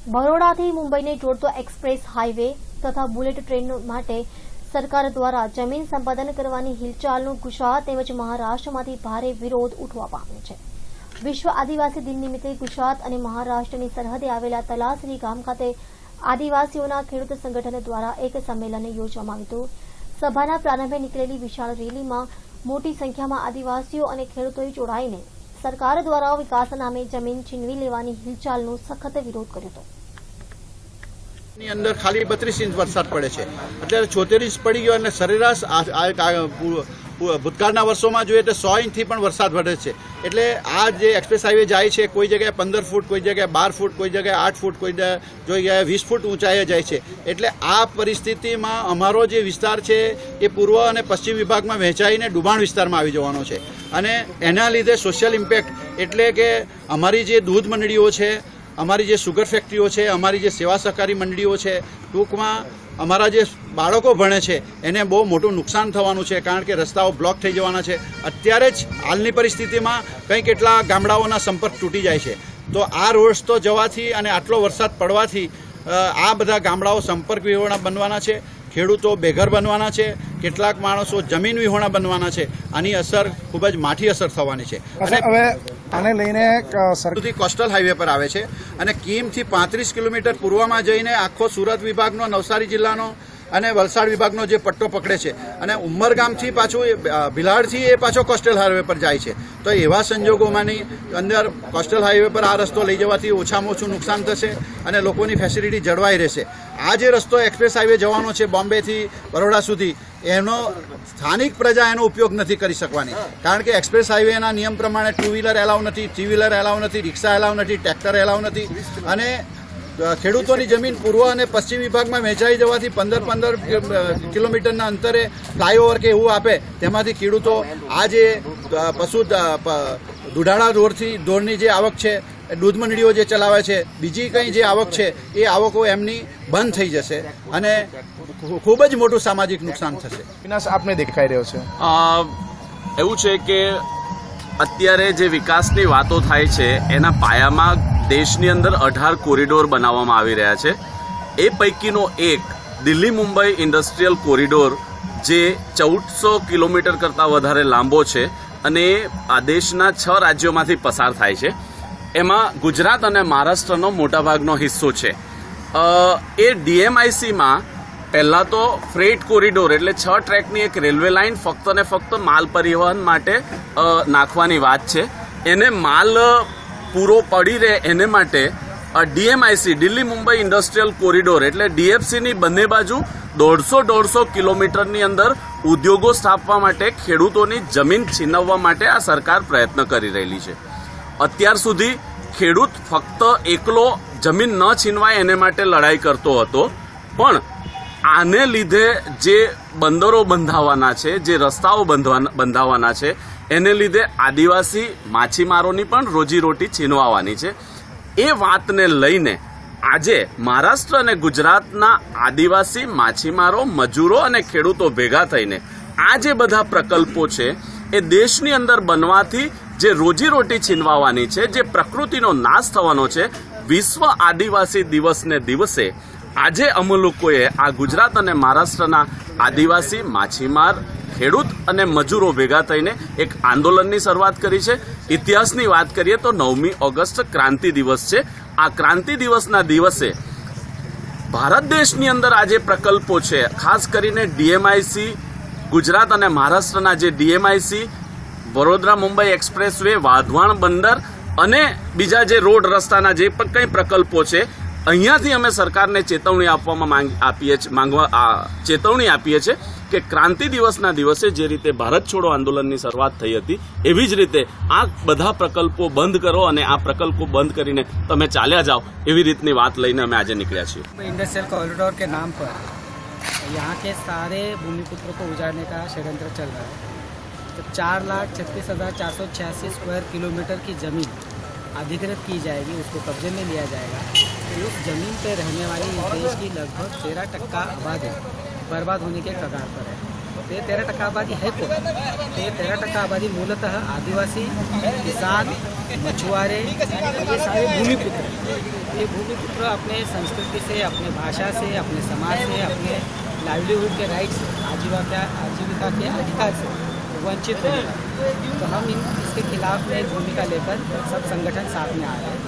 બરોડાથી મુંબઈને જોડતો express highway તથા bullet train માટે સરકાર દ્વારા જમીન સંપાદન કરવાની હિલચાલનું ગુજરાત તેમજ મહારાષ્ટ્રમાંથી ભારે વિરોધ ઉઠવા પામ્યો છે। વિશ્વ આદિવાસી દિન નિમિત્તે ગુજરાત અને મહારાષ્ટ્રની સરહદે આવેલા તલાસરી ગામ ખાતે આદિવાસીઓના ખેડૂત સંગઠન દ્વારા એક સંમેલન યોજવામાં આવ્યું હતું। સભાના પ્રારંભે નીકળેલી વિશાળ રેલીમાં મોટી સંખ્યામાં આદિવાસીઓ અને ખેડૂતોએ જોડાઈને સરકાર દ્વારા વિકાસ નામે જમીન છીનવી લેવાની હિલચાલનો સખત વિરોધ કર્યો હતો। ની અંદર ખાલી 32 ઇંચ વરસાદ પડે છે, અત્યારે 76 ઇંચ પડી ગયો અને સરેરાશ ભૂતકાળના વર્ષોમાં જોઈએ તો 100 ઇંચથી પણ વરસાદ વધે છે। એટલે આ જે એક્સપ્રેસ હાઈવે જાય છે કોઈ જગ્યાએ 15 ફૂટ, કોઈ જગ્યાએ 12 ફૂટ, કોઈ જગ્યાએ 8 ફૂટ, કોઈ જગ્યાએ 20 ફૂટ ઊંચાઈએ જાય છે। એટલે આ પરિસ્થિતિમાં અમારો જે વિસ્તાર છે એ પૂર્વ અને પશ્ચિમ વિભાગમાં વહેંચાઈને ડુબાણ વિસ્તારમાં આવી જવાનો છે અને એના લીધે સોશિયલ ઇમ્પેક્ટ એટલે કે અમારી જે દૂધ મંડળીઓ છે, અમારી જે સુગર ફેક્ટરીઓ છે, અમારી જે સેવા સહકારી મંડળીઓ છે, ટૂંકમાં અમારા જે બાળકો ભણે છે એને બહુ મોટું નુકસાન થવાનું છે, કારણ કે રસ્તાઓ બ્લોક થઈ જવાના છે। અત્યારે જ હાલની પરિસ્થિતિમાં કંઈ કેટલા ગામડાઓના સંપર્ક તૂટી જાય છે। તો આ રસ્તો જવાથી અને આટલો વરસાદ પડવાથી આ બધા ગામડાઓ સંપર્ક વિહોણા બનવાના છે, ખેડૂતો બેઘર બનવાના છે, કેટલાક માણસો જમીન વિહોણા બનવાના છે। આની અસર ખૂબ જ માઠી અસર થવાની છે। અને હવે આને લઈને કોસ્ટલ હાઈવે પર આવે છે અને કીમથી 35 કિલોમીટર પૂર્વમાં જઈને આખો સુરત વિભાગનો, નવસારી જિલ્લાનો અને વલસાડ વિભાગનો જે પટ્ટો પકડે છે અને ઉમરગામથી પાછું ભિલાડથી એ પાછો કોસ્ટલ હાઈવે પર જાય છે। તો એવા સંજોગોમાંની અંદર કોસ્ટલ હાઈવે પર આ રસ્તો લઈ જવાથી ઓછામાં ઓછું નુકસાન થશે અને લોકોની ફેસિલિટી જળવાઈ રહેશે। આ જે રસ્તો એક્સપ્રેસ હાઈવે જવાનો છે બોમ્બેથી બરોડા સુધી, એનો સ્થાનિક પ્રજા એનો ઉપયોગ નથી કરી શકવાની, કારણ કે એક્સપ્રેસ હાઈવેના નિયમ પ્રમાણે 2 વ્હીલર એલાવ નથી, 3 વ્હીલર એલાવ નથી, રિક્ષા એલાવ નથી, ટ્રેક્ટર એલાવ નથી અને ખેડૂતોની જમીન પૂર્વ અને પશ્ચિમ વિભાગમાં વહેંચાઈ જવાથી 15 કિલોમીટરના અંતરે ફ્લાયઓવર કે એવું આપે, તેમાંથી ખેડૂતો આ જે પશુ દુધાળા ઢોરની જે આવક છે, દૂધ મંડળીઓ જે ચલાવે છે, બીજી કંઈ જે આવક છે એ આવકો એમની બંધ થઈ જશે અને ખૂબ જ મોટું સામાજિક નુકસાન થશે। વિનાશ આપને દેખાઈ રહ્યો છે એવું છે કે અત્યારે જે વિકાસની વાતો થાય છે એના પાયામાં દેશની અંદર 18 કોરિડોર બનાવવામાં આવી રહ્યા છે। એ પૈકીનો એક દિલ્હી મુંબઈ ઇન્ડસ્ટ્રીયલ કોરિડોર જે 1400 કિલોમીટર કરતાં વધારે લાંબો છે અને આ દેશના 6 રાજ્યોમાંથી પસાર થાય છે। એમાં ગુજરાત અને મહારાષ્ટ્રનો મોટાભાગનો હિસ્સો છે। એ ડીએમઆઈસીમાં પહેલાં તો ફ્રેટ કોરિડોર એટલે 6 ટ્રેકની એક રેલવે લાઇન ફક્ત ને ફક્ત માલ પરિવહન માટે નાખવાની વાત છે। એને માલ પૂરો પડી રહે એને માટે ડીએમઆઈસી દિલ્હી મુંબઈ ઇન્ડસ્ટ્રીયલ કોરિડોર એટલે ડીએફસીની બંને બાજુ 150 કિલોમીટરની અંદર ઉદ્યોગો સ્થાપવા માટે ખેડૂતોની જમીન છીનવવા માટે આ સરકાર પ્રયત્ન કરી રહેલી છે। અત્યાર સુધી ખેડૂત ફક્ત એકલો જમીન ન છીનવાય એને માટે લડાઈ કરતો હતો, પણ આને લીધે જે બંદરો બંધાવાના છે, જે રસ્તાઓ બંધાવાના છે, એને લીધે આદિવાસી માછીમારોની પણ રોજીરોટી છીનવાવાની છે। એ વાતને લઈને આજે મહારાષ્ટ્ર અને ગુજરાતના આદિવાસી માછીમારો, મજૂરો અને ખેડૂતો ભેગા થઈને આ જે બધા પ્રકલ્પો છે એ દેશની અંદર બનવાથી જે રોજીરોટી છીનવાવાની છે, જે પ્રકૃતિનો નાશ થવાનો છે, વિશ્વ આદિવાસી દિવસને દિવસે આજે અમે લોકોએ આ ગુજરાત અને મહારાષ્ટ્રના આદિવાસી માછીમાર, ખેડૂત અને મજૂરો ભેગા થઈને એક આંદોલનની શરૂઆત કરી છે। ઇતિહાસની વાત કરીએ તો 9મી ઓગસ્ટ ક્રાંતિ દિવસ છે। આ ક્રાંતિ દિવસના દિવસે ભારત દેશની અંદર આ જે પ્રકલ્પો છે, ખાસ કરીને ડીએમઆઈસી, ગુજરાત અને મહારાષ્ટ્રના જે ડીએમઆઈસી, વડોદરા મુંબઈ એક્સપ્રેસ વે, વાધવાણ બંદર અને બીજા જે રોડ રસ્તાના જે પણ કંઈ પ્રકલ્પો છે, અહીંયાથી અમે સરકારને ચેતવણી આપીએ છીએ કે ક્રાંતિ દિવસના દિવસે જે રીતે ભારત છોડો આંદોલનની શરૂઆત થઈ હતી એવી જ રીતે આ બધા પ્રકલ્પો બંધ કરો અને આ પ્રકલ્પો બંધ કરીને તમે ચાલ્યા જાઓ, એવી રીતની વાત લઈને અમે આજે નીકળ્યા છીએ। इंडस्ट्रियल कॉरिडोर के नाम पर यहाँ के सारे भूमिपुत्रों को उजाड़ने का षड्यंत्र चल रहा है। तो 4,36,486 स्क्वायर किलोमीटर की ज़मीन अधिकृत की जाएगी, उसको कब्जे में लिया जाएगा। तो उस ज़मीन पर रहने वाली देश की लगभग 13% आबादी बर्बाद होने के कगार पर है। तो ये 13% आबादी है कौन? तो ये 13% आबादी मूलतः आदिवासी, किसान, मछुआरे, ये सारे भूमिपुत्र ये भूमिपुत्र अपने संस्कृति से, अपने भाषा से, अपने समाज से, अपने लाइवलीहुड के राइट से, आजीविका के अधिकार से वंचित हो रहे हैं। तो हम इसके खिलाफ में एक भूमिका लेकर सब संगठन साथ में आ रहे हैं।